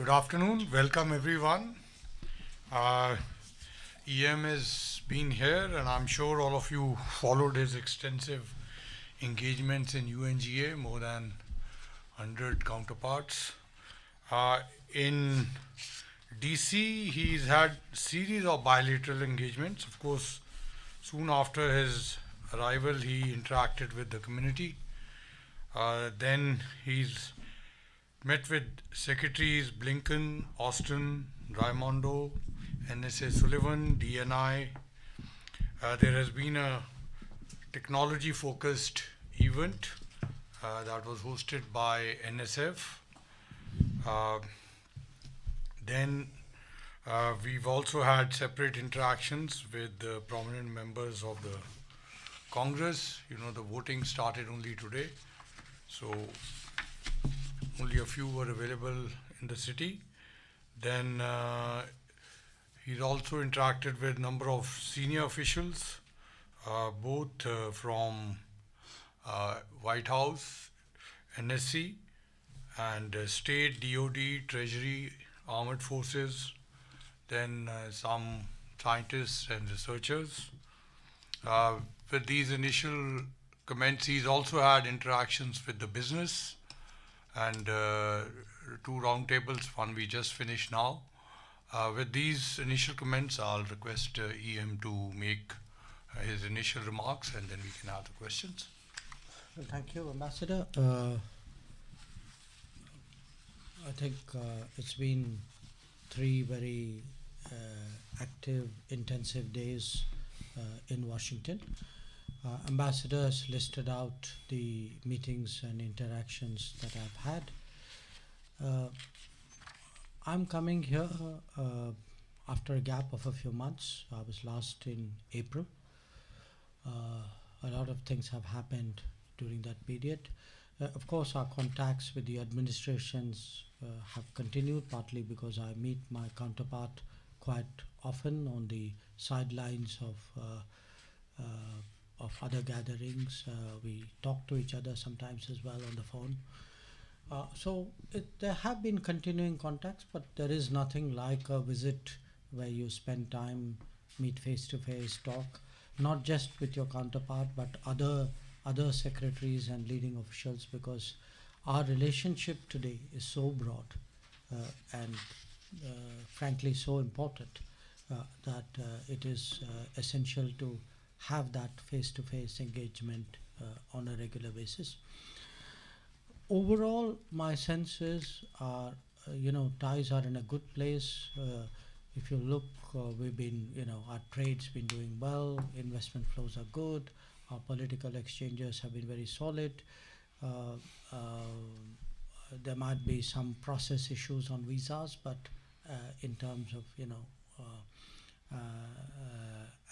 Good afternoon. Welcome everyone. Uh, EM has been here, and I'm sure all of you followed his extensive engagements in UNGA, more than 100 counterparts. In DC, he's had series of bilateral engagements. Of course, soon after his arrival, he interacted with the community. Then he's met with Secretaries Blinken, Austin, Raimondo, NSA Sullivan, DNI. There has been a technology-focused event that was hosted by NSF. Then we've also had separate interactions with the prominent members of the Congress. You know, the voting started only today, so only a few were available in the city. Then he's also interacted with a number of senior officials, both from White House, NSC, and state, DOD, Treasury, Armed Forces, then some scientists and researchers. With these initial comments, he's also had interactions with the business, and two roundtables, one we just finished now. With these initial comments, I'll request EM to make his initial remarks, and then we can have the questions. Well, thank you, Ambassador. I think it's been 3 very active, intensive days in Washington. Ambassador has listed out the meetings and interactions that I've had. I'm coming here after a gap of a few months. I was last in April. A lot of things have happened during that period. Of course, our contacts with the administrations have continued, partly because I meet my counterpart quite often on the sidelines of other gatherings. We talk to each other sometimes as well on the phone. There have been continuing contacts, but there is nothing like a visit where you spend time, meet face to face, talk, not just with your counterpart, but other secretaries and leading officials, because our relationship today is so broad and frankly so important that it is essential to have that face-to-face engagement on a regular basis. Overall, my sense is our ties are in a good place. If you look, we've been, our trade's been doing well, investment flows are good, our political exchanges have been very solid. There might be some process issues on visas, but in terms of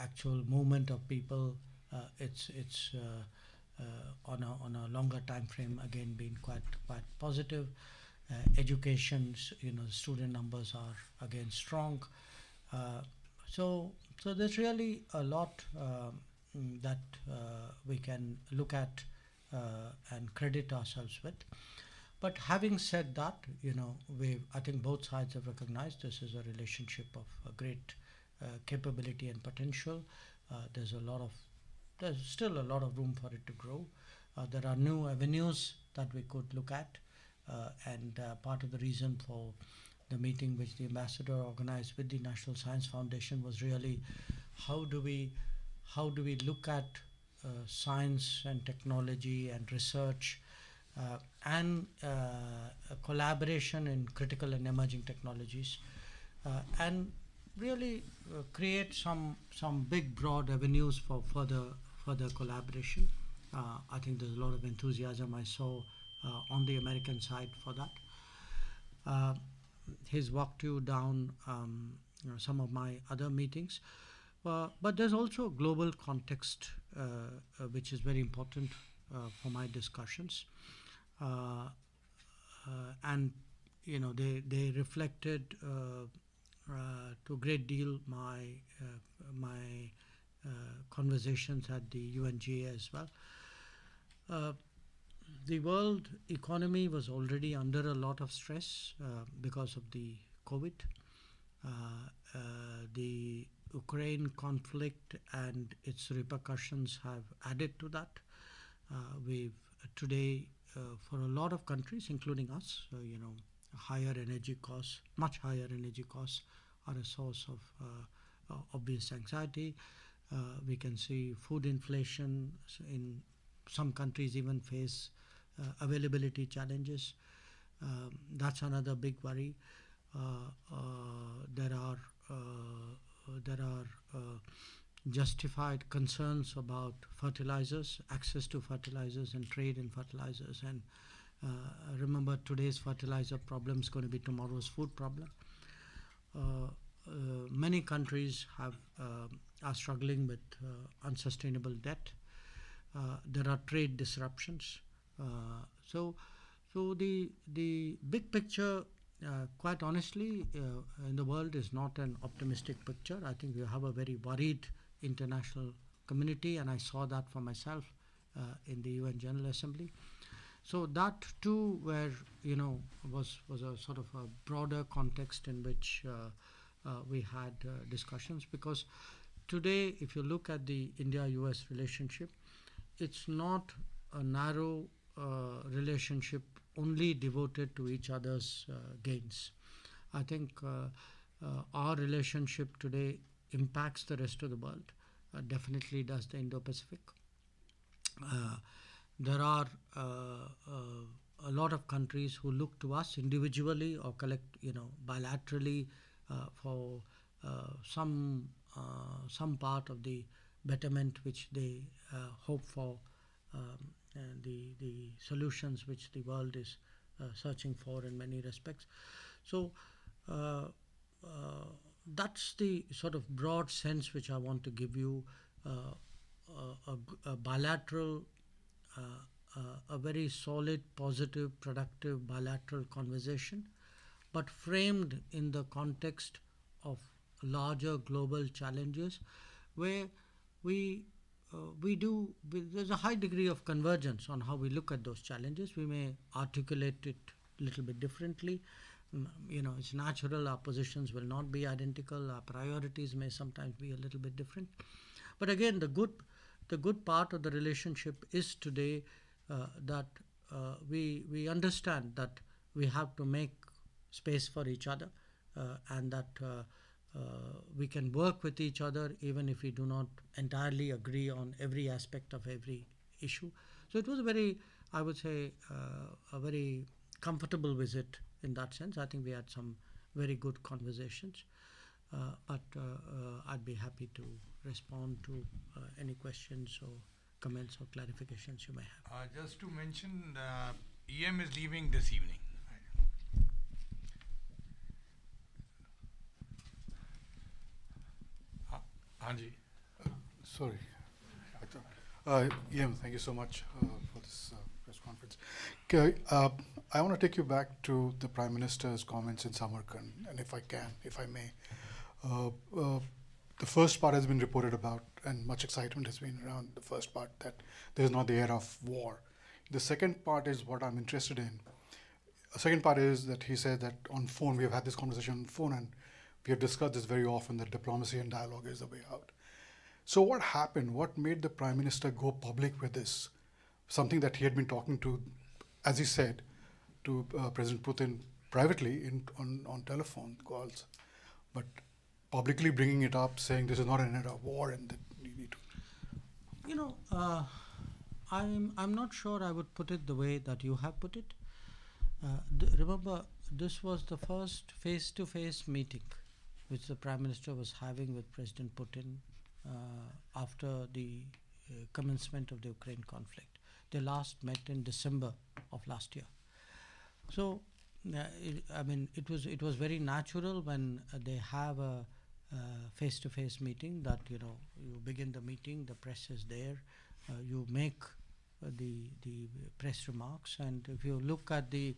actual movement of people, it's on a longer time frame again been quite positive. Education, student numbers are again strong. So there's really a lot that we can look at and credit ourselves with. But having said that, I think both sides have recognized this is a relationship of a great capability and potential. There's still a lot of room for it to grow. There are new avenues that we could look at, and part of the reason for the meeting which the ambassador organized with the National Science Foundation was really how do we look at science and technology and research and collaboration in critical and emerging technologies, and really create some big broad avenues for further collaboration. I think there's a lot of enthusiasm I saw on the American side for that. He's walked you down some of my other meetings, but there's also a global context which is very important for my discussions, and they reflected to a great deal my conversations at the UNGA as well. the world economy was already under a lot of stress because of the COVID. Uh, uh, the Ukraine conflict and its repercussions have added to that. We've today, for a lot of countries, including us, higher energy costs, much higher energy costs, are a source of obvious anxiety. We can see food inflation in some countries even face availability challenges. That's another big worry. There are justified concerns about fertilizers, access to fertilizers, and trade in fertilizers. And remember, today's fertilizer problem is going to be tomorrow's food problem. Many countries are struggling with unsustainable debt. There are trade disruptions. So, the big picture, quite honestly, in the world is not an optimistic picture. I think we have a very worried international community, and I saw that for myself in the UN General Assembly. So that too, where was a sort of a broader context in which we had discussions, because today, if you look at the India-US relationship, it's not a narrow relationship only devoted to each other's gains. I think our relationship today impacts the rest of the world, definitely does the Indo-Pacific. There are a lot of countries who look to us individually or bilaterally for some part of the betterment which they hope for, and the solutions which the world is searching for in many respects. So that's the sort of broad sense which I want to give you. A bilateral, a very solid, positive, productive bilateral conversation, but framed in the context of larger global challenges, where there's a high degree of convergence on how we look at those challenges. We may articulate it a little bit differently. It's natural, our positions will not be identical, our priorities may sometimes be a little bit different. But again, the good part of the relationship is today that we understand that we have to make space for each other, and that we can work with each other even if we do not entirely agree on every aspect of every issue. So it was I would say, a very comfortable visit in that sense. I think we had some very good conversations, but I'd be happy to respond to any questions or comments or clarifications you may have. Just to mention, EM is leaving this evening. Anji. Sorry. EM, thank you so much for this press conference. Okay, I want to take you back to the Prime Minister's comments in Samarkand, and if I may. The first part has been reported about, and much excitement has been around the first part, that there is not the air of war. The second part is what I'm interested in. The second part is that he said that on phone, we have had this conversation on phone, and we have discussed this very often, that diplomacy and dialogue is the way out. So what happened? What made the Prime Minister go public with this? Something that he had been talking to, as he said, to President Putin privately on telephone calls, but publicly bringing it up, saying this is not an era of war and that you need to. I'm not sure I would put it the way that you have put it. Remember, this was the first face-to-face meeting which the Prime Minister was having with President Putin after the commencement of the Ukraine conflict. They last met in December of last year. So, it was very natural when they have a face-to-face meeting that you begin the meeting, the press is there, you make the press remarks, and if you look at the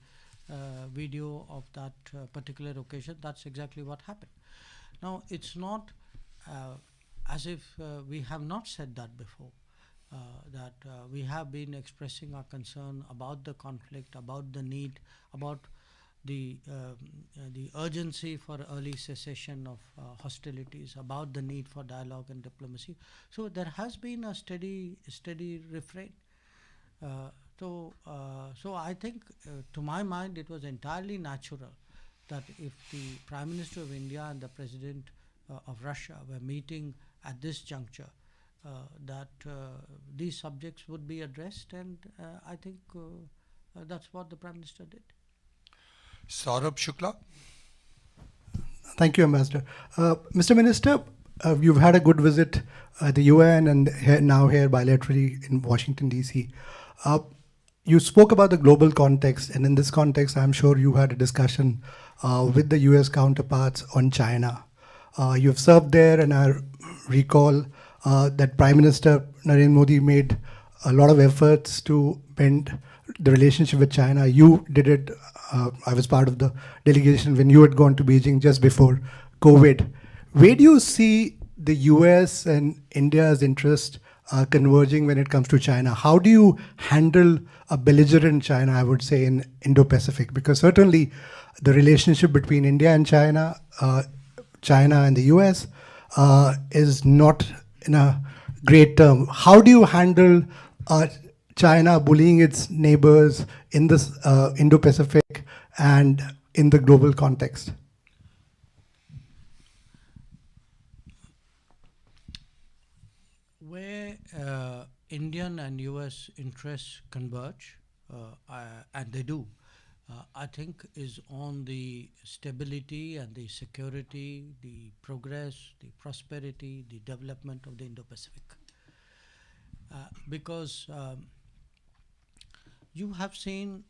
video of that particular occasion, that's exactly what happened. Now, it's not as if we have not said that before. that we have been expressing our concern about the conflict, about the need, about the urgency for early cessation of hostilities, about the need for dialogue and diplomacy. So there has been a steady refrain. Uh, so I think, to my mind, it was entirely natural that if the Prime Minister of India and the President of Russia were meeting at this juncture, that these subjects would be addressed, and I think that's what the Prime Minister did. Saurabh Shukla. Thank you, Ambassador. Mr. Minister, you've had a good visit at the UN and now here bilaterally in Washington, D.C. You spoke about the global context, and in this context, I'm sure you had a discussion with the US counterparts on China. You've served there, and I recall that Prime Minister Narendra Modi made a lot of efforts to bend the relationship with China. You did it. I was part of the delegation when you had gone to Beijing just before COVID. Where do you see the US and India's interest converging when it comes to China? How do you handle a belligerent China, I would say, in Indo-Pacific? Because certainly the relationship between India and China, China and the US, is not in a great term. How do you handle China bullying its neighbors in this Indo-Pacific and in the global context? Where Indian and US interests converge, and they do, I think, is on the stability and the security, the progress, the prosperity, the development of the Indo-Pacific. Because you have seen,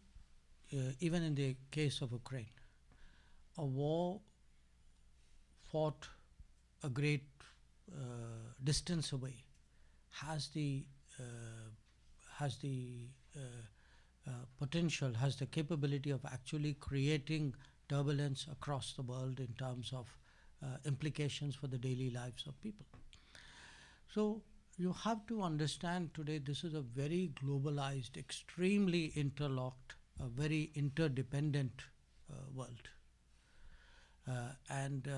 even in the case of Ukraine, a war fought a great distance away has the potential, has the capability of actually creating turbulence across the world in terms of implications for the daily lives of people. So you have to understand today this is a very globalized, extremely interlocked, a very interdependent world. And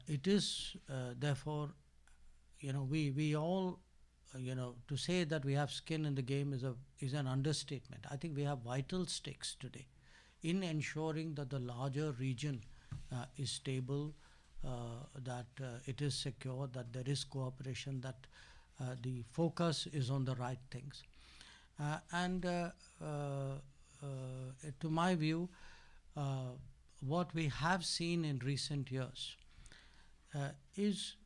it is therefore, we all, to say that we have skin in the game is an understatement. I think we have vital stakes today in ensuring that the larger region is stable, that it is secure, that there is cooperation, that the focus is on the right things. To my view, what we have seen in recent years is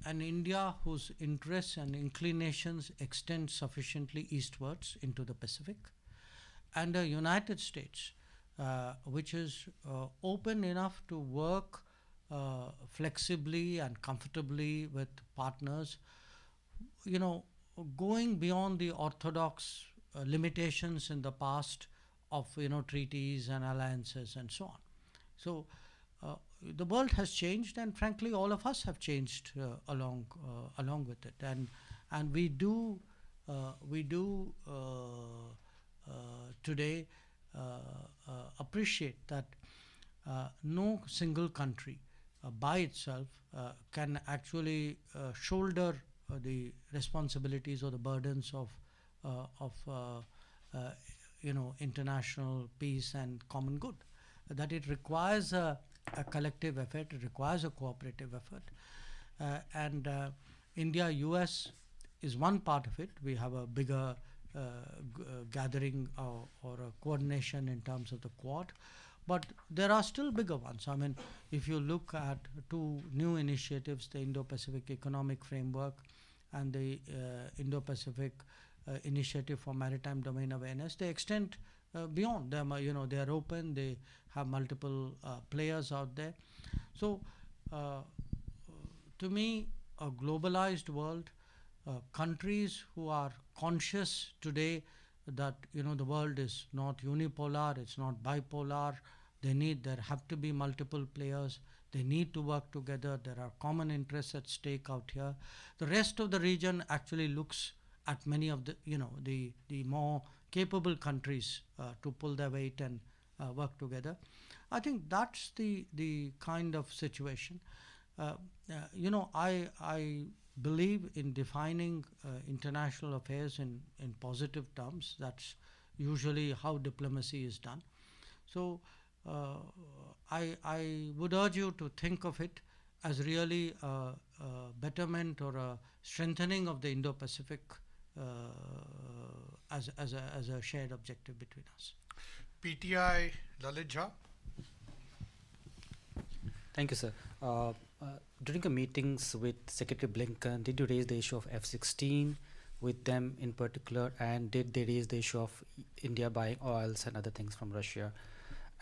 an India whose interests and inclinations extend sufficiently eastwards into the Pacific, and a United States which is open enough to work flexibly and comfortably with partners, going beyond the orthodox limitations in the past of treaties and alliances and so on. So the world has changed, and frankly, all of us have changed along with it. And we do today appreciate that no single country by itself can actually shoulder the responsibilities or the burdens of international peace and common good. That it requires a collective effort, it requires a cooperative effort. And India-US is one part of it. We have a bigger gathering or a coordination in terms of the Quad. But there are still bigger ones. I mean, if you look at two new initiatives, the Indo-Pacific Economic Framework and the Indo-Pacific Initiative for Maritime Domain Awareness, they extend beyond them. They are open, they have multiple players out there. So to me, a globalized world, countries who are conscious today that the world is not unipolar, it's not bipolar, There have to be multiple players. They need to work together. There are common interests at stake out here. The rest of the region actually looks at many of the more capable countries to pull their weight and work together. I think that's the kind of situation. I believe in defining international affairs in positive terms. That's usually how diplomacy is done. So I would urge you to think of it as really a betterment or a strengthening of the Indo-Pacific as a shared objective between us. PTI, Lalit Jha. Thank you, sir. During the meetings with Secretary Blinken, did you raise the issue of F-16 with them in particular, and did they raise the issue of India buying oils and other things from Russia?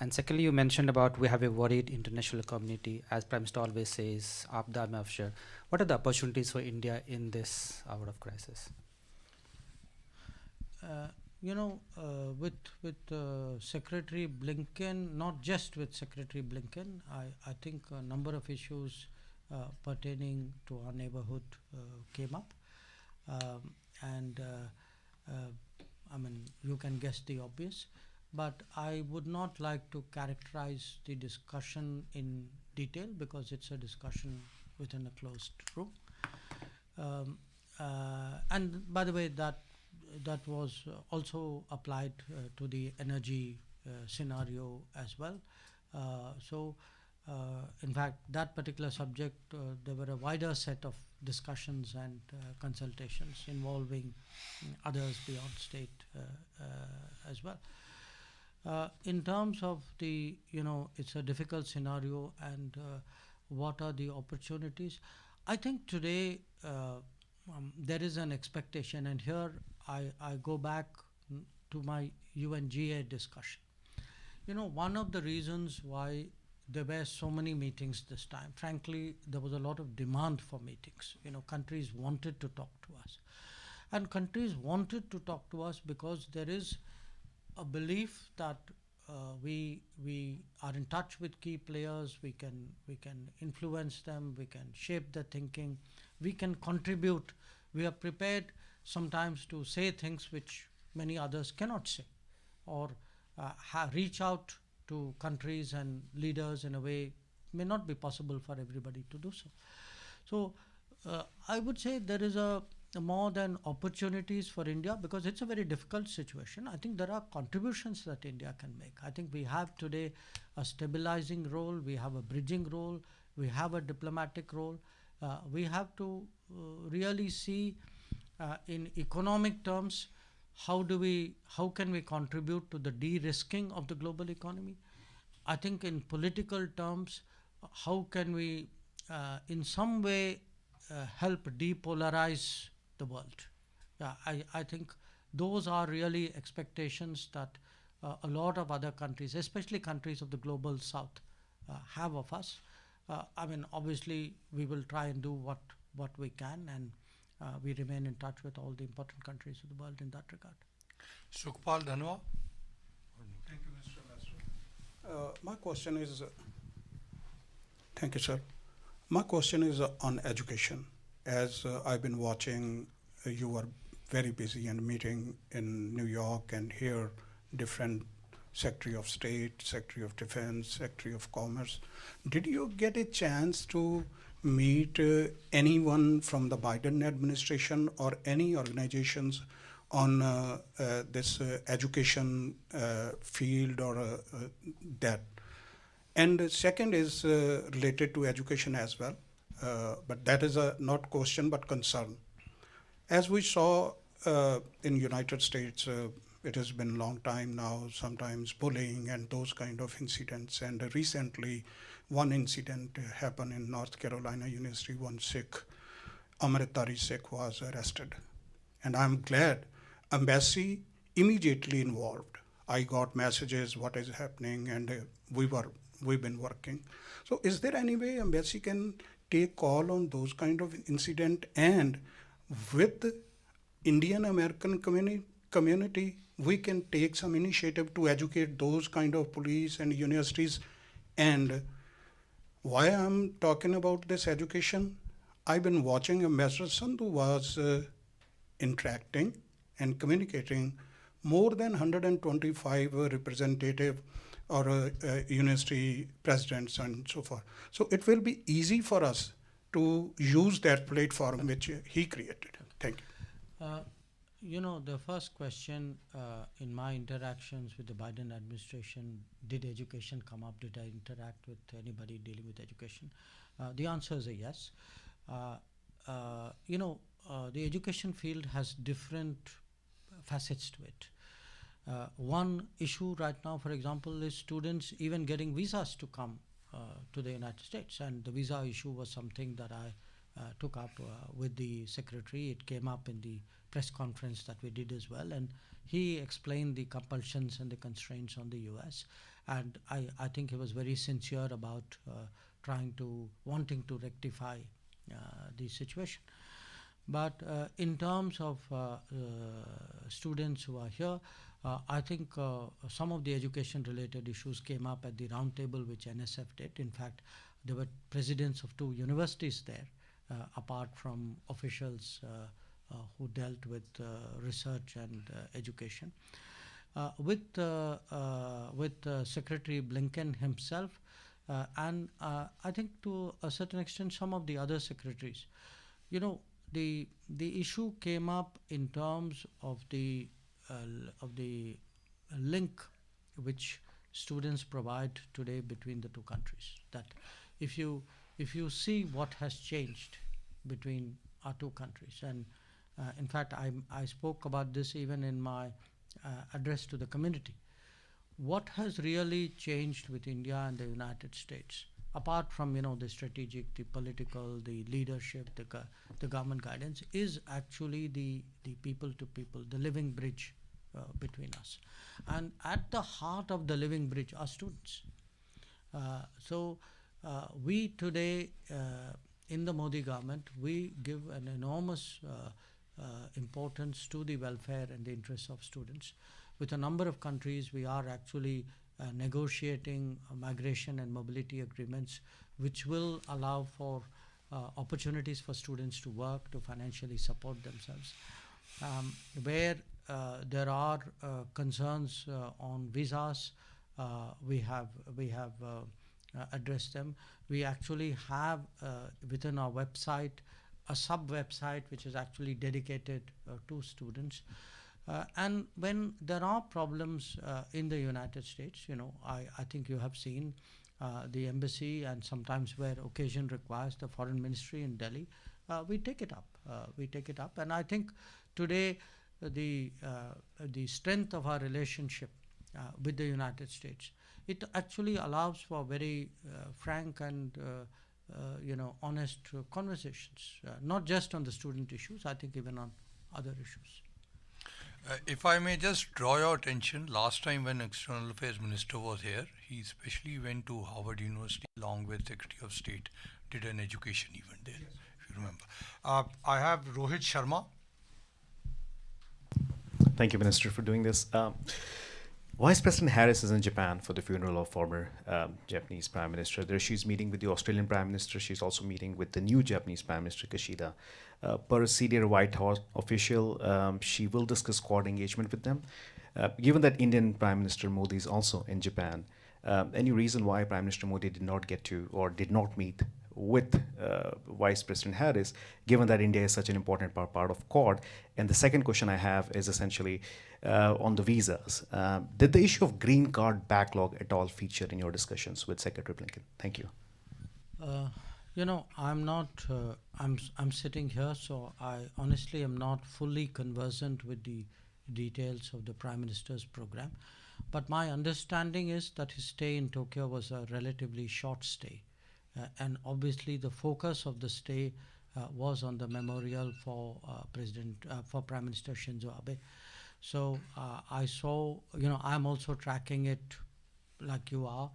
And secondly, you mentioned about we have a worried international community, as Prime Minister always says, Aapda mein Avshar. What are the opportunities for India in this hour of crisis? With Secretary Blinken, not just with Secretary Blinken, I think a number of issues pertaining to our neighborhood came up. And I mean, you can guess the obvious, but I would not like to characterize the discussion in detail because it's a discussion within a closed room. And by the way, that was also applied to the energy scenario as well. In fact, that particular subject, there were a wider set of discussions and consultations involving others beyond state as well. In terms of it's a difficult scenario and what are the opportunities? I think today there is an expectation, and here I go back to my UNGA discussion. One of the reasons why there were so many meetings this time, frankly, there was a lot of demand for meetings. Countries wanted to talk to us. And countries wanted to talk to us because there is a belief that we are in touch with key players, we can influence them, we can shape their thinking, we can contribute. We are prepared sometimes to say things which many others cannot say, or reach out to countries and leaders in a way may not be possible for everybody to do so. So I would say there is a more than opportunities for India because it's a very difficult situation. I think there are contributions that India can make. I think we have today a stabilizing role, we have a bridging role, we have a diplomatic role. We have to really see in economic terms how can we contribute to the de-risking of the global economy. I think in political terms, how can we in some way help depolarize the world. I think those are really expectations that a lot of other countries, especially countries of the global south, have of us. I mean, obviously, we will try and do what we can, and we remain in touch with all the important countries of the world in that regard. Sukhpal Dhanwa. Thank you, Mr. Ambassador. My question is, thank you, sir. My question is on education. As I've been watching, you were very busy and meeting in New York and here different Secretary of State, Secretary of Defense, Secretary of Commerce. Did you get a chance to meet anyone from the Biden administration or any organizations on this education field or that? And the second is related to education as well, but that is a not question but concern. As we saw in United States, it has been a long time now, sometimes bullying and those kind of incidents. And recently, one incident happened in North Carolina University. One Sikh, Amritdhari Sikh, was arrested. And I'm glad embassy immediately involved. I got messages, what is happening, and we've been working. So is there any way embassy can take call on those kind of incident, and with Indian American community, we can take some initiative to educate those kind of police and universities. And why I'm talking about this education, I've been watching Ambassador Sandhu was interacting and communicating more than 125 representative or university presidents and so forth. So it will be easy for us to use that platform which he created. Thank you. You know, the first question in my interactions with the Biden administration, did education come up? Did I interact with anybody dealing with education? The answer is a yes. You know, the education field has different facets to it. One issue right now, for example, is students even getting visas to come to the United States, and the visa issue was something that I took up with the secretary. It came up in the press conference that we did as well, and he explained the compulsions and the constraints on the US, and I think he was very sincere about wanting to rectify the situation. But in terms of students who are here, I think some of the education related issues came up at the roundtable which NSF did. In fact, there were presidents of 2 universities there, apart from officials who dealt with research and education. With Secretary Blinken himself, and I think to a certain extent some of the other secretaries, you know, the issue came up in terms of the link which students provide today between the 2 countries. That if you see what has changed between our 2 countries, and in fact I spoke about this even in my address to the community. What has really changed with India and the United States, apart from, you know, the strategic, the political, the leadership, the government guidance, is actually the people to people, the living bridge between us. And at the heart of the living bridge are students. So we today, in the Modi government, we give an enormous importance to the welfare and the interests of students. With a number of countries, we are actually negotiating migration and mobility agreements which will allow for opportunities for students to work, to financially support themselves. Where there are concerns on visas, we have addressed them. We actually have within our website a sub-website which is actually dedicated to students. And when there are problems in the United States, you know, I think you have seen the embassy, and sometimes where occasion requires the foreign ministry in Delhi, we take it up. And I think today the strength of our relationship with the United States, it actually allows for very frank and you know, honest conversations, not just on the student issues, I think even on other issues. If I may just draw your attention, last time when External Affairs Minister was here, he especially went to Harvard University along with Secretary of State, did an education event there, yes, if you remember. I have Rohit Sharma. Thank you, Minister, for doing this. Vice President Harris is in Japan for the funeral of former Japanese Prime Minister. There she's meeting with the Australian Prime Minister. She's also meeting with the new Japanese Prime Minister, Kishida. Per a senior White House official, she will discuss Quad engagement with them. Given that Indian Prime Minister Modi is also in Japan, any reason why Prime Minister Modi did not get to or did not meet with Vice President Harris, given that India is such an important part of Quad? And the second question I have is essentially on the visas. Did the issue of green card backlog at all feature in your discussions with Secretary Blinken? Thank you. You know, I'm not. I'm sitting here, so I honestly am not fully conversant with the details of the Prime Minister's program. But my understanding is that his stay in Tokyo was a relatively short stay. And obviously the focus of the stay was on the memorial for Prime Minister Shinzo Abe. So I saw, you know, I'm also tracking it like you are,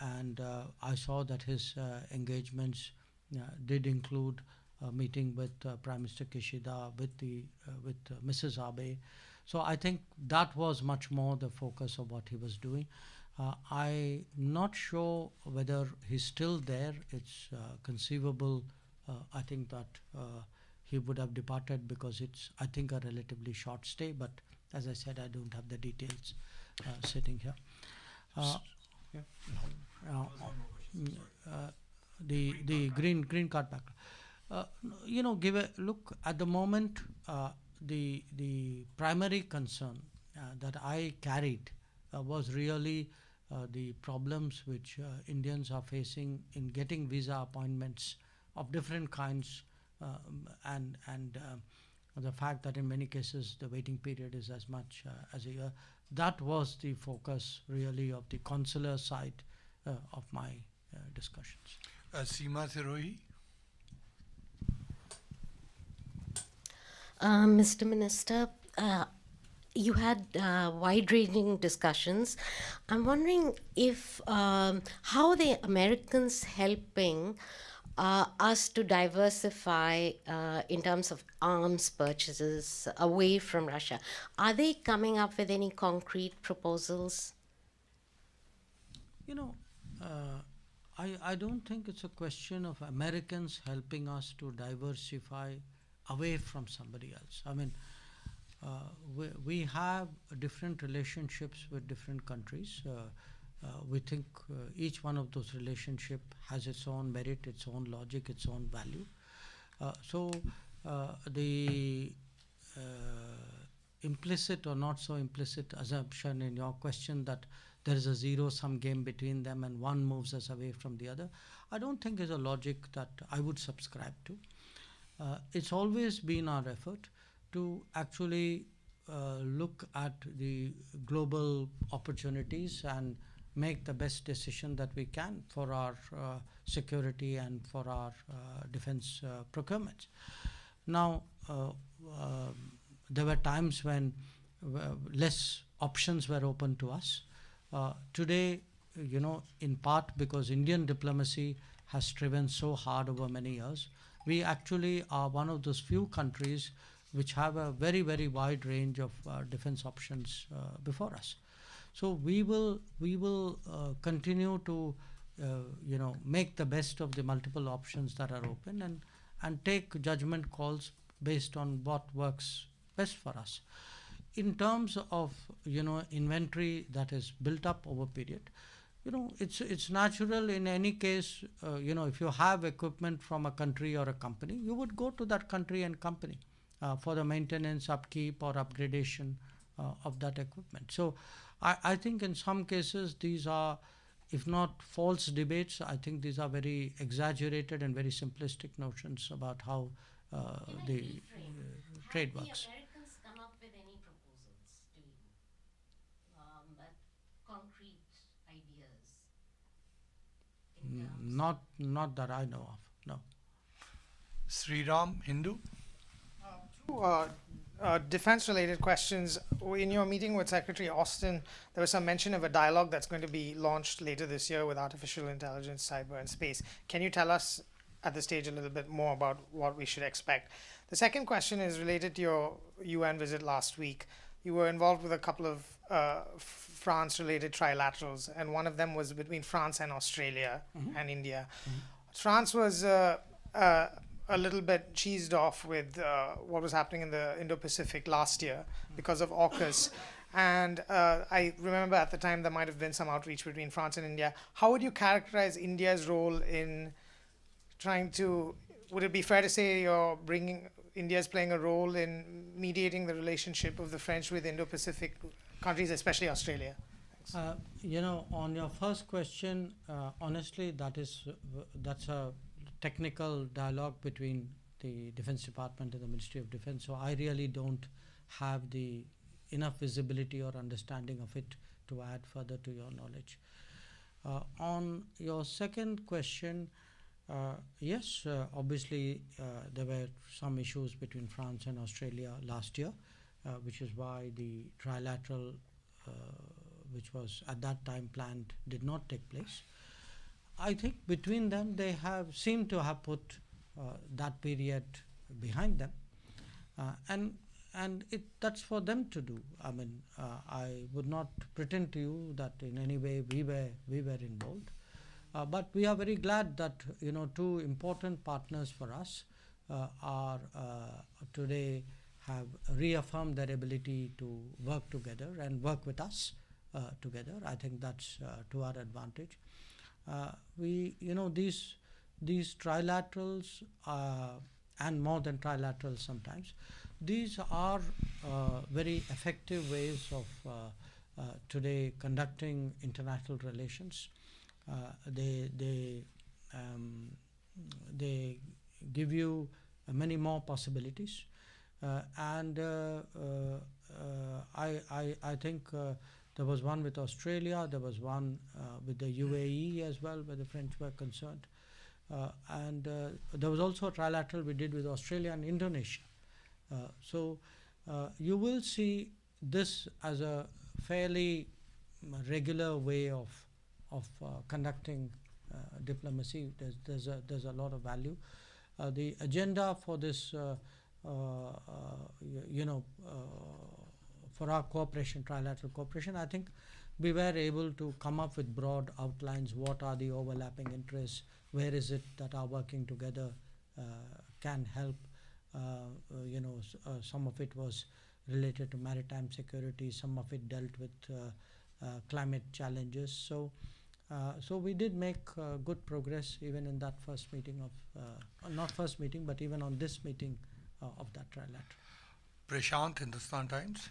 and I saw that his engagements did include a meeting with Prime Minister Kishida, with Mrs. Abe. So I think that was much more the focus of what he was doing. I'm not sure whether he's still there. It's conceivable. I think that he would have departed because it's, I think, a relatively short stay. But as I said, I don't have the details sitting here. Yeah. The green card back. Give a look at the moment. The primary concern that I carried was really the problems which Indians are facing in getting visa appointments of different kinds, and the fact that in many cases the waiting period is as much as a year. That was the focus really of the consular side of my discussions. Seema Sirohi. Mr. Minister, you had wide-ranging discussions. I'm wondering if how the Americans helping us to diversify in terms of arms purchases away from Russia. Are they coming up with any concrete proposals? I don't think it's a question of Americans helping us to diversify away from somebody else. I mean, we have different relationships with different countries. We think each one of those relationships has its own merit, its own logic, its own value. So the implicit or not so implicit assumption in your question that there is a zero-sum game between them and one moves us away from the other, I don't think is a logic that I would subscribe to. It's always been our effort to actually look at the global opportunities and make the best decision that we can for our security and for our defense procurements. Now, there were times when less options were open to us. Today, in part because Indian diplomacy has striven so hard over many years, we actually are one of those few countries which have a very, very wide range of defense options before us. So we will continue to make the best of the multiple options that are open and take judgment calls based on what works best for us. In terms of inventory that is built up over period, it's natural in any case. If you have equipment from a country or a company, you would go to that country and company for the maintenance, upkeep, or upgradation of that equipment. So I think in some cases these are, if not false debates, I think these are very exaggerated and very simplistic notions about how the trade works. Have the Americans come up with any proposals to you? Concrete ideas? Not that I know of, no. Sriram, Hindu. Two defense-related questions. In your meeting with Secretary Austin, there was some mention of a dialogue that's going to be launched later this year with artificial intelligence, cyber, and space. Can you tell us at this stage a little bit more about what we should expect? The second question is related to your UN visit last week. You were involved with a couple of France-related trilaterals, and one of them was between France and Australia and India. France was a little bit cheesed off with what was happening in the Indo-Pacific last year because of AUKUS. And I remember at the time there might have been some outreach between France and India. How would you characterize India's role in trying to, would it be fair to say India's playing a role in mediating the relationship of the French with Indo-Pacific countries, especially Australia? On your first question, honestly, that's a technical dialogue between the Defense Department and the Ministry of Defense. So I really don't have the enough visibility or understanding of it to add further to your knowledge. On your second question, yes, obviously there were some issues between France and Australia last year, which is why the trilateral, which was at that time planned, did not take place. I think between them they seemed to have put that period behind them. And and that's for them to do. I mean, I would not pretend to you that in any way we were involved, but we are very glad that two important partners for us are today have reaffirmed their ability to work together and work with us together. I think that's to our advantage. These trilaterals and more than trilaterals sometimes, these are very effective ways of today conducting international relations. They give you many more possibilities, and I think there was one with Australia, there was one with the UAE as well, where the French were concerned, and there was also a trilateral we did with Australia and Indonesia. So you will see this as a fairly regular way of conducting diplomacy. There's a lot of value. The agenda for this, for our cooperation, trilateral cooperation, I think we were able to come up with broad outlines. What are the overlapping interests? Where is it that our working together can help? Some of it was related to maritime security. Some of it dealt with climate challenges. So we did make good progress even in that first meeting of, not first meeting, but even on this meeting of that trilateral. Prashant, Hindustan Times.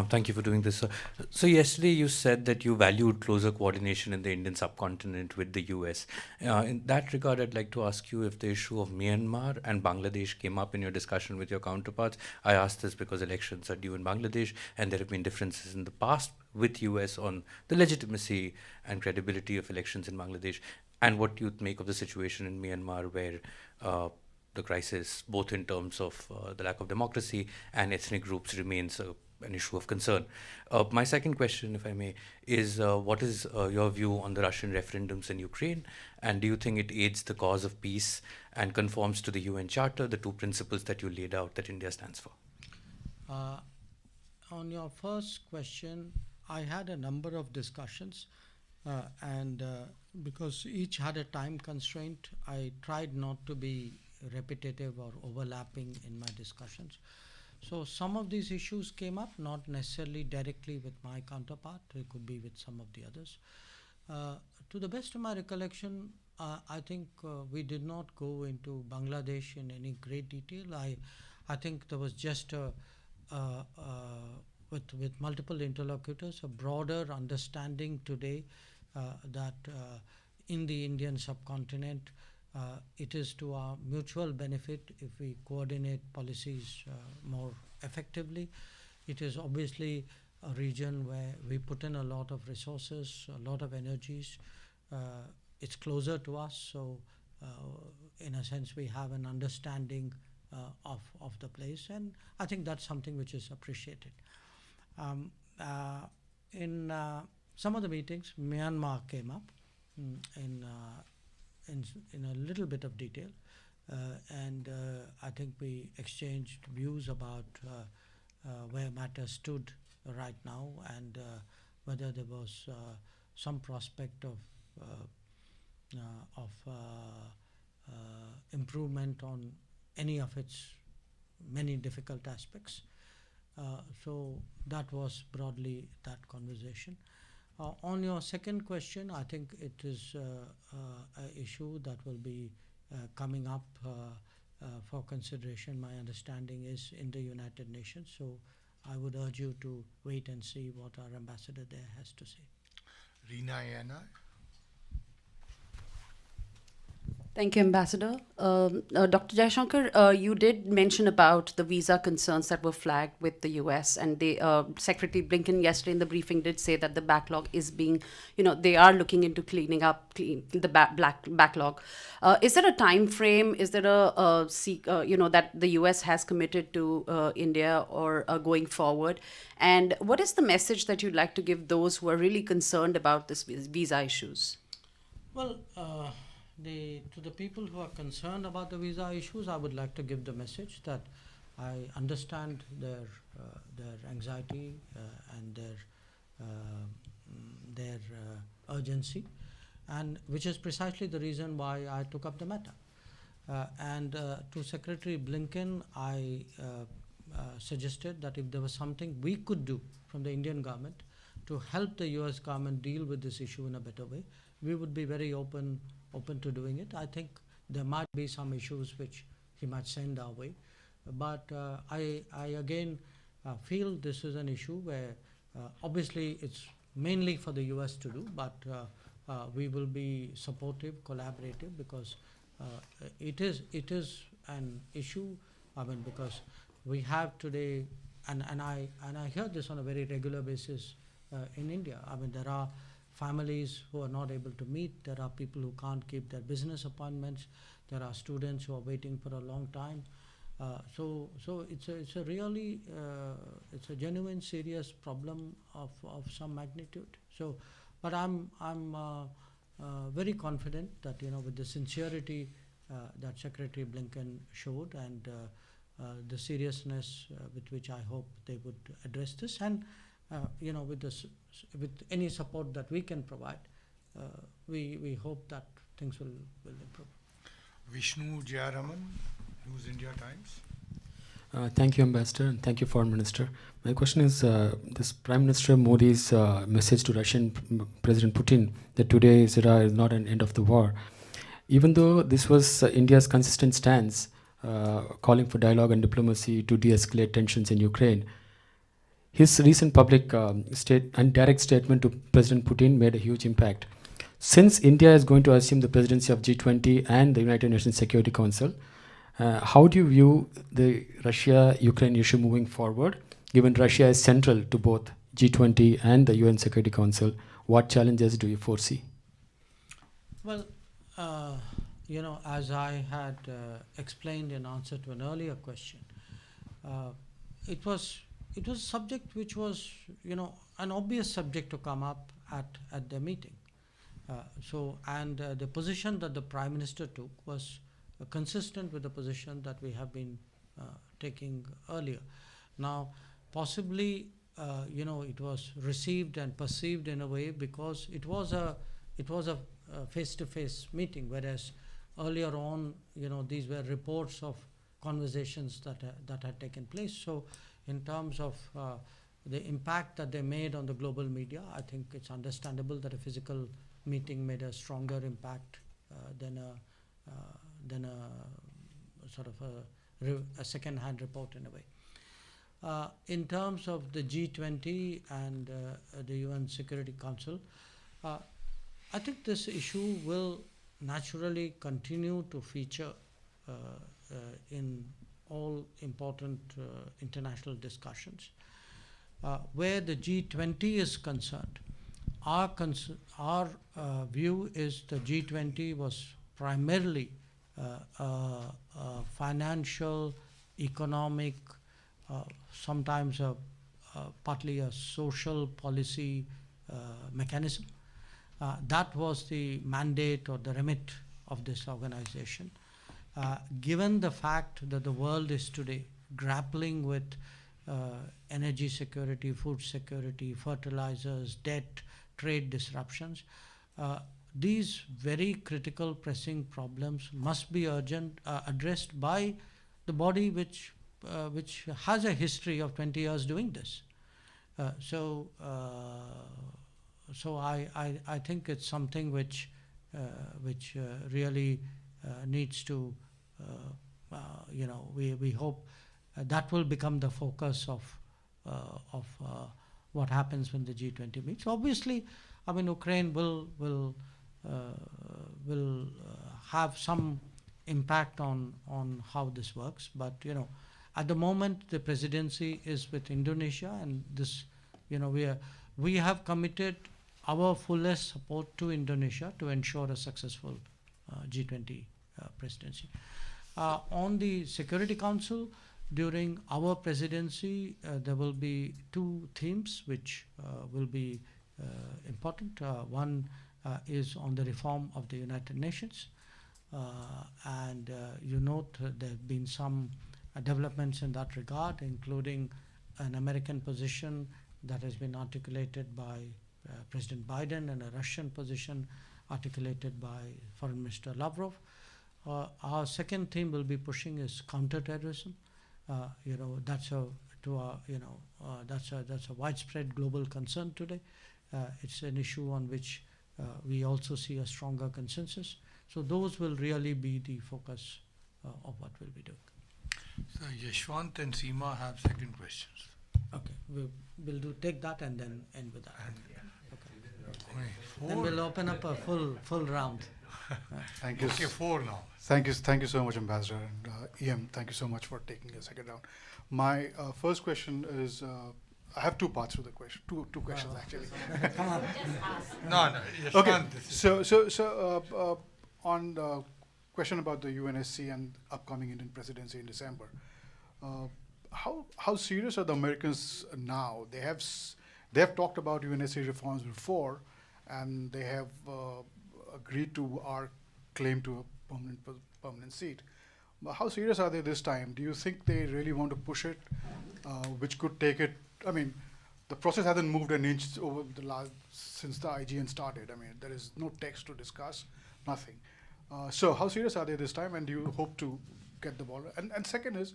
Thank you for doing this. So yesterday you said that you valued closer coordination in the Indian subcontinent with the US. In that regard, I'd like to ask you if the issue of Myanmar and Bangladesh came up in your discussion with your counterparts. I ask this because elections are due in Bangladesh, and there have been differences in the past with US on the legitimacy and credibility of elections in Bangladesh, and what you make of the situation in Myanmar, where the crisis, both in terms of the lack of democracy and ethnic groups, remains an issue of concern. My second question, if I may, is what is your view on the Russian referendums in Ukraine, and do you think it aids the cause of peace and conforms to the UN Charter, the two principles that you laid out that India stands for? On your first question, I had a number of discussions, and because each had a time constraint, I tried not to be repetitive or overlapping in my discussions. So some of these issues came up, not necessarily directly with my counterpart. It could be with some of the others. To the best of my recollection, I think we did not go into Bangladesh in any great detail. I think there was just with multiple interlocutors, a broader understanding today that in the Indian subcontinent, it is to our mutual benefit if we coordinate policies more effectively. It is obviously a region where we put in a lot of resources, a lot of energies. It's closer to us, so in a sense we have an understanding of the place, and I think that's something which is appreciated. In some of the meetings, Myanmar came up in a little bit of detail, and I think we exchanged views about where matters stood right now, and whether there was some prospect of improvement on any of its many difficult aspects. So that was broadly that conversation. On your second question, I think it is an issue that will be coming up for consideration. My understanding is in the United Nations, so I would urge you to wait and see what our ambassador there has to say. Reena Yana. Thank you, Ambassador. Dr. Jaishankar, you did mention about the visa concerns that were flagged with the US, and Secretary Blinken yesterday in the briefing did say that the backlog is being, they are looking into cleaning up the backlog. Is there a time frame? Is there that the US has committed to India or going forward? And what is the message that you'd like to give those who are really concerned about this visa issues? Well, to the people who are concerned about the visa issues, I would like to give the message that I understand their anxiety and their urgency, and which is precisely the reason why I took up the matter. And to Secretary Blinken, I suggested that if there was something we could do from the Indian government to help the US government deal with this issue in a better way, we would be very open to doing it. I think there might be some issues which he might send our way, but I again feel this is an issue where obviously it's mainly for the US to do, but we will be supportive, collaborative, because it is an issue. I mean, because we have today, and I hear this on a very regular basis in India. I mean, there are families who are not able to meet. There are people who can't keep their business appointments. There are students who are waiting for a long time. So it's a really it's a genuine, serious problem of some magnitude. So, but I'm very confident that with the sincerity that Secretary Blinken showed, and the seriousness with which I hope they would address this, and with any support that we can provide, we hope that things will improve. Vishnu Jayaraman, News India Times. Thank you, Ambassador, and thank you, Foreign Minister. My question is this Prime Minister Modi's message to Russian President Putin that today's era is not an end of the war. Even though this was India's consistent stance, calling for dialogue and diplomacy to de-escalate tensions in Ukraine, his recent public and direct statement to President Putin made a huge impact. Since India is going to assume the presidency of G20 and the United Nations Security Council, how do you view the Russia-Ukraine issue moving forward, given Russia is central to both G20 and the UN Security Council? What challenges do you foresee? Well, as I had explained in answer to an earlier question, it was a subject which was, an obvious subject to come up at the meeting. The position that the Prime Minister took was consistent with the position that we have been taking earlier. Now, possibly, it was received and perceived in a way because it was a face-to-face meeting, whereas earlier on, these were reports of conversations that had taken place. So, in terms of the impact that they made on the global media, I think it's understandable that a physical meeting made a stronger impact than a sort of a second-hand report in a way. In terms of the G20 and the UN Security Council, I think this issue will naturally continue to feature in all important international discussions. Where the G20 is concerned, our view is the G20 was primarily financial, economic, sometimes partly a social policy mechanism. That was the mandate or the remit of this organization. Given the fact that the world is today grappling with energy security, food security, fertilizers, debt, trade disruptions, these very critical, pressing problems must be addressed by the body which has a history of 20 years doing this. So I think it's something which really needs to, we hope that will become the focus of what happens when the G20 meets. Obviously, I mean, Ukraine will have some impact on how this works, but at the moment the presidency is with Indonesia, and this, we have committed our fullest support to Indonesia to ensure a successful G20 presidency. On the Security Council, during our presidency, there will be two themes which will be important. One is on the reform of the United Nations, and you note there have been some developments in that regard, including an American position that has been articulated by President Biden and a Russian position articulated by Foreign Minister Lavrov. Our second theme will be pushing is counterterrorism. That's a widespread global concern today. It's an issue on which we also see a stronger consensus. So those will really be the focus of what we'll be doing. So Yashwant and Seema have second questions. Okay, we'll take that and then end with that. Only Then four? we'll open up a full round. Thank you. Okay, four now. Thank you so much, Ambassador, and EM. Thank you so much for taking a second round. My first question is, I have two parts to the question, two questions actually. Come on. No, Yashwant. Okay, This is so on the question about the UNSC and upcoming Indian presidency in December, how serious are the Americans now? They have talked about UNSC reforms before, and they have agreed to our claim to a permanent seat. But how serious are they this time? Do you think they really want to push it, which could take it? I mean, the process hasn't moved an inch over the last since the IGN started. I mean, there is no text to discuss, nothing. So how serious are they this time, and do you hope to get the ball? And second is,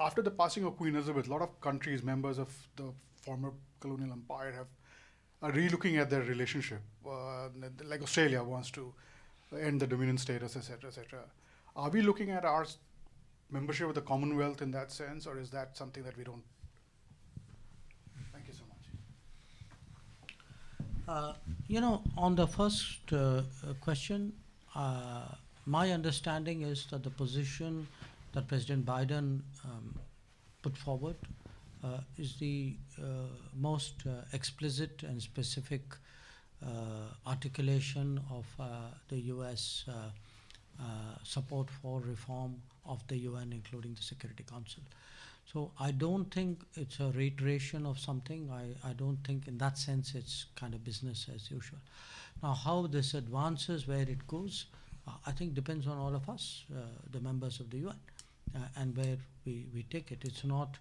after the passing of Queen Elizabeth, a lot of countries, members of the former colonial empire, are re-looking at their relationship. Like Australia wants to end the Dominion status, etc., etc. Are we looking at our membership of the Commonwealth in that sense, or is that something that we don't? Thank you so much. On the first question, my understanding is that the position that President Biden put forward is the most explicit and specific articulation of the U.S. Support for reform of the UN, including the Security Council. So I don't think it's a reiteration of something. I don't think in that sense it's kind of business as usual. Now, how this advances, where it goes, I think depends on all of us, the members of the UN, and where we take it. It's not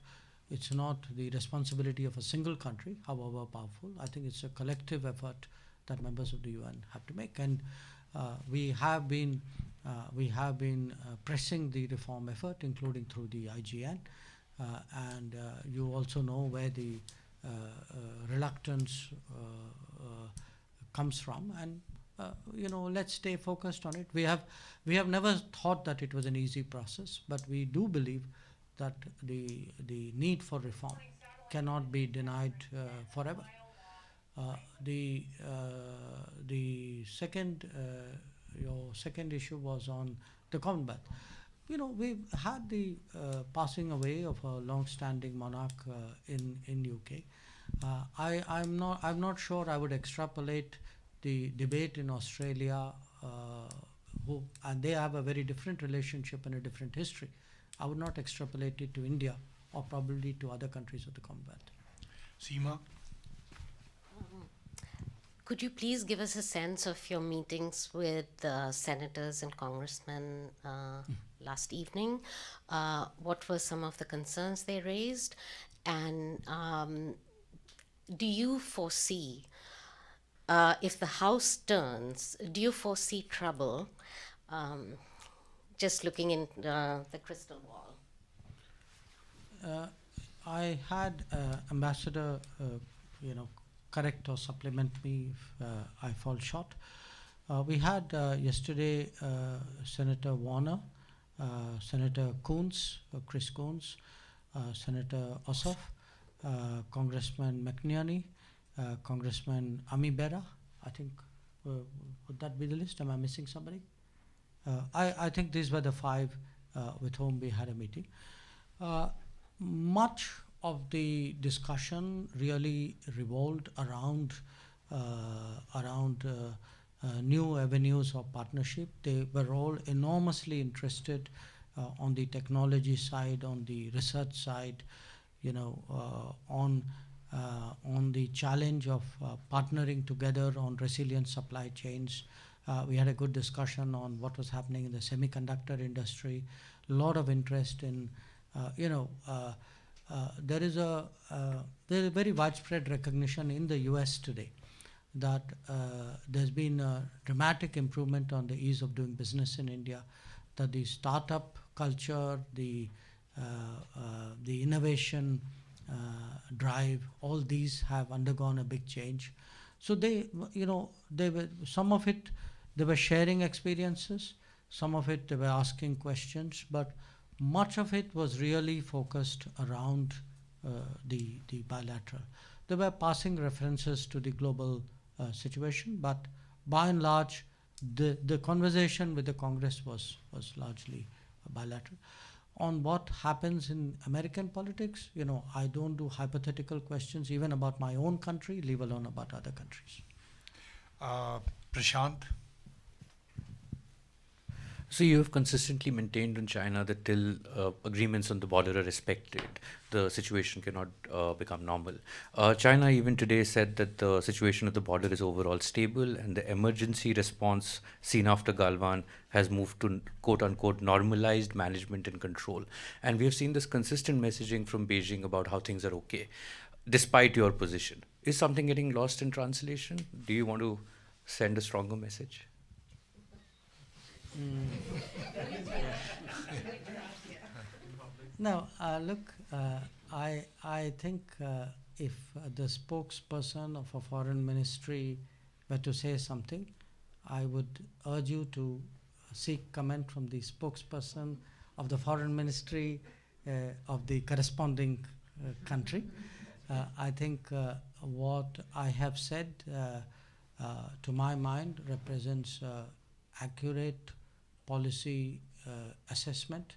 the responsibility of a single country, however powerful. I think it's a collective effort that members of the UN have to make, and we have been pressing the reform effort, including through the IGN, and you also know where the reluctance comes from, and let's stay focused on it. We have never thought that it was an easy process, but we do believe that the need for reform cannot be denied forever. The second your second issue was on the Commonwealth. We've had the passing away of a long-standing monarch in UK. I'm not sure I would extrapolate the debate in Australia, and they have a very different relationship and a different history. I would not extrapolate it to India or probably to other countries of the Commonwealth. Seema? Could you please give us a sense of your meetings with senators and congressmen last evening? What were some of the concerns they raised? And do you foresee, if the House turns, do you foresee trouble? Just looking in the crystal ball. I had Ambassador, correct or supplement me if I fall short. We had yesterday Senator Warner, Senator Coons, Chris Coons, Senator Ossoff, Congressman McNerney, Congressman Ami Bera. I think, would that be the list? Am I missing somebody? I think these were the five with whom we had a meeting. Much of the discussion really revolved around new avenues of partnership. They were all enormously interested on the technology side, on the research side, on the challenge of partnering together on resilient supply chains. We had a good discussion on what was happening in the semiconductor industry. A lot of interest in there is a very widespread recognition in the U.S. today that there's been a dramatic improvement on the ease of doing business in India, that the startup culture, the innovation drive, all these have undergone a big change. So they were, some of it they were sharing experiences, some of it they were asking questions, but much of it was really focused around the bilateral. They were passing references to the global situation, but by and large, the conversation with the Congress was largely bilateral. On what happens in American politics, I don't do hypothetical questions even about my own country, leave alone about other countries. Prashant? So you have consistently maintained in China that till agreements on the border are respected, the situation cannot become normal. China even today said that the situation at the border is overall stable and the emergency response seen after Galwan has moved to quote-unquote normalized management and control. And we have seen this consistent messaging from Beijing about how things are okay, despite your position. Is something getting lost in translation? Do you want to send a stronger message? No, look, I think if the spokesperson of a foreign ministry were to say something, I would urge you to seek comment from the spokesperson of the foreign ministry of the corresponding country. I think what I have said, to my mind, represents accurate policy assessment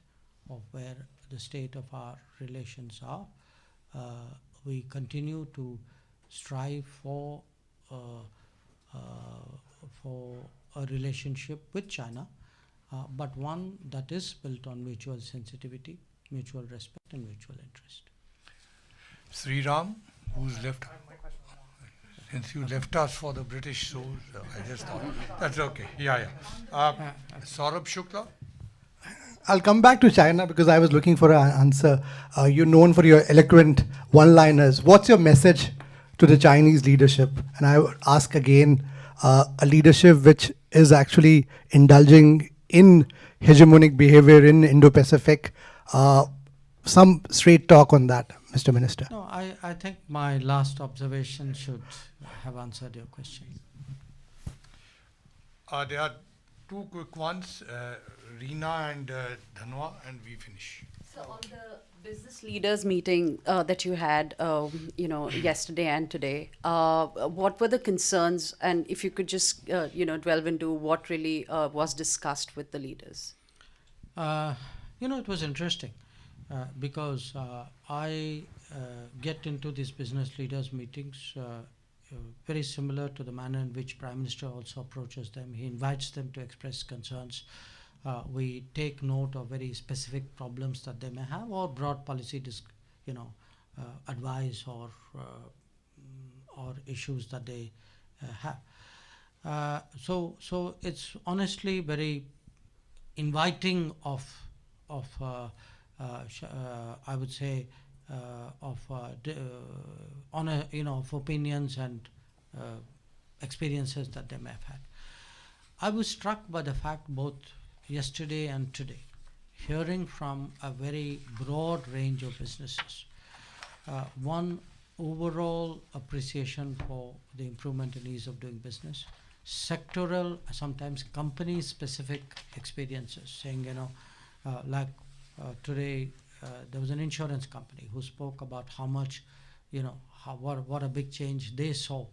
of where the state of our relations are. We continue to strive for a relationship with China, but one that is built on mutual sensitivity, mutual respect, and mutual interest. Sri Ram, who's left? Since you left us for the British, so I just thought that's okay. Yeah. Saurabh Shukla. I'll come back to China because I was looking for an answer. You're known for your eloquent one-liners. What's your message to the Chinese leadership? And I would ask again, a leadership which is actually indulging in hegemonic behavior in Indo-Pacific. Some straight talk on that, Mr. Minister. No, I think my last observation should have answered your question. There are two quick ones, Reena and Dhanwa, and we finish. So on the business leaders meeting that you had, yesterday and today, what were the concerns? And if you could just, delve into what really was discussed with the leaders. It was interesting because I get into these business leaders meetings very similar to the manner in which Prime Minister also approaches them. He invites them to express concerns. We take note of very specific problems that they may have, or broad policy, advice or issues that they have. So it's honestly very inviting of I would say of opinions and experiences that they may have had. I was struck by the fact both yesterday and today, hearing from a very broad range of businesses. One, overall appreciation for the improvement in ease of doing business. Sectoral, sometimes company-specific experiences, saying, today there was an insurance company who spoke about how much, what a big change they saw,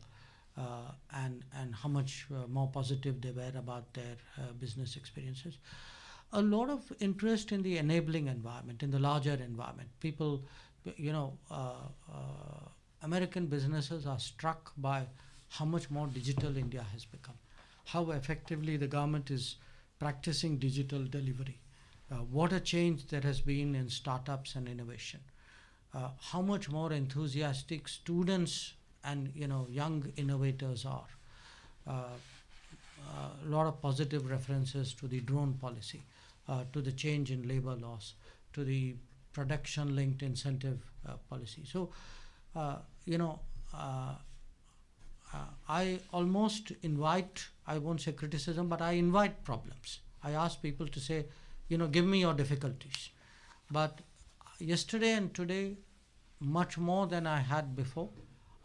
and how much more positive they were about their business experiences. A lot of interest in the enabling environment, in the larger environment. People, American businesses are struck by how much more digital India has become, how effectively the government is practicing digital delivery, what a change there has been in startups and innovation, how much more enthusiastic students and young innovators are. A lot of positive references to the drone policy, to the change in labor laws, to the production-linked incentive policy. So, I almost invite, I won't say criticism, but I invite problems. I ask people to say, give me your difficulties. But yesterday and today, much more than I had before,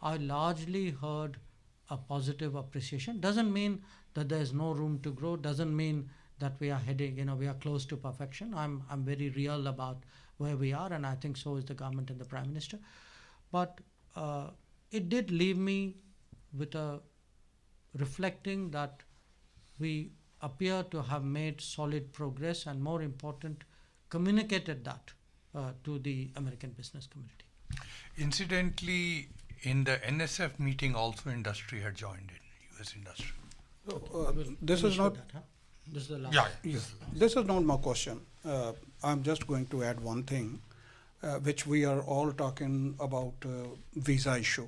I largely heard a positive appreciation. Doesn't mean that there's no room to grow, doesn't mean that we are heading, we are close to perfection. I'm very real about where we are, and I think so is the government and the Prime Minister. But it did leave me with a reflecting that we appear to have made solid progress, and more important, communicated that to the American business community. Incidentally, in the NSF meeting also industry had joined in, US industry. This is not. This is the last. Yeah. This is not my question. I'm just going to add one thing, which we are all talking about visa issue.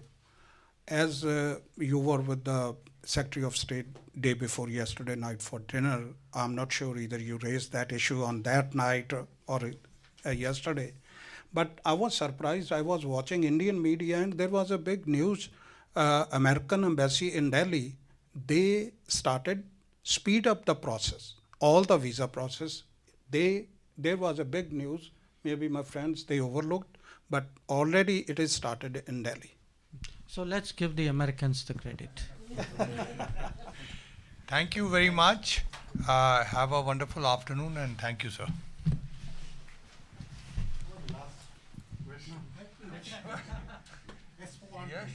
As you were with the Secretary of State day before yesterday night for dinner, I'm not sure either you raised that issue on that night or yesterday. But I was surprised. I was watching Indian media and there was a big news. American embassy in Delhi, they started speed up the process, all the visa process. There was a big news. Maybe my friends, they overlooked, but already it is started in Delhi. So let's give the Americans the credit. Thank you very much. Have a wonderful afternoon, and thank you, sir. Yes.